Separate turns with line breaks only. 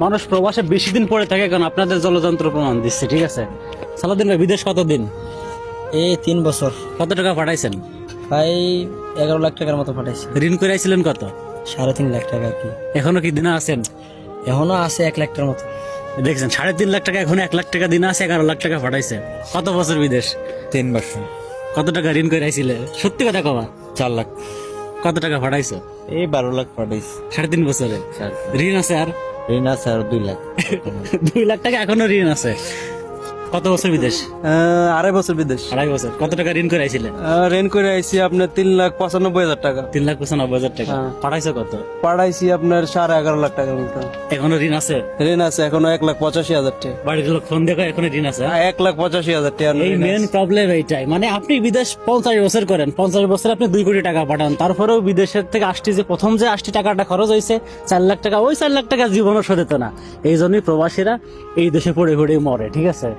মানুষ প্রবাসে বেশি দিন পড়ে থাকে, কারণ আপনাদের জলযন্ত্র প্রমাণ দিচ্ছে। ঠিক আছে, সালাউদ্দিন ভাই বিদেশ কতদিন?
এই 3 বছর।
কত টাকা পাঠাইছেন?
প্রায় 11 লাখ টাকার মতো পাঠাইছি।
ঋণ করে আইছিলেন কত?
3.5 লাখ টাকা আর কি।
এখনো কি দিনা আছেন?
এখনো আছে 1 লাখ টাকার মতো।
দেখছেন, 3.5 লাখ টাকা, এখন 1 লাখ টাকা দিনা আছে, 11 লাখ টাকা পাঠাইছে। কত বছর বিদেশ?
3 বছর।
কত টাকা ঋণ করে আইছিলে? সত্যি কথা কবা।
4 লাখ।
কত টাকা পাঠাইছো?
এই 12 লাখ পাঠাইছি।
3.5 বছরে ঋণ আছে আর
ঋণ আছে আর 2 লাখ।
2 লাখ টাকা এখনো ঋণ আছে। কত বছর বিদেশ?
2.5 বছর বিদেশ।
2.5 বছর। কত টাকা ঋণ করে আইছিলেন?
রেন্ট করে আইছি আপনার 3,95,000 টাকা।
3,95,000 টাকা।
হ্যাঁ।
পাঠাইছো কত?
পাঠাইছি আপনার 11.5 লাখ টাকার মতো।
এখনো ঋণ আছে?
ঋণ আছে এখনো 1,85,000 টাকা।
বাড়ির লোক ফোন দেখো, এখনো ঋণ আছে?
1,85,000 টাকা।
এই মেন প্রবলেম এইটাই। মানে আপনি বিদেশ 50 বছর করেন, 50 বছরে আপনি 2 কোটি টাকা পাঠান, তারপরেও বিদেশের থেকে আসতে যে প্রথম যে 80 টাকাটা খরচ হয়েছে 4 লাখ টাকা, ওই 4 লাখ টাকা জীবনও শোধ হতো না। এই জন্যই প্রবাসীরা এই দেশে পড়ে পড়ে মরে। ঠিক আছে।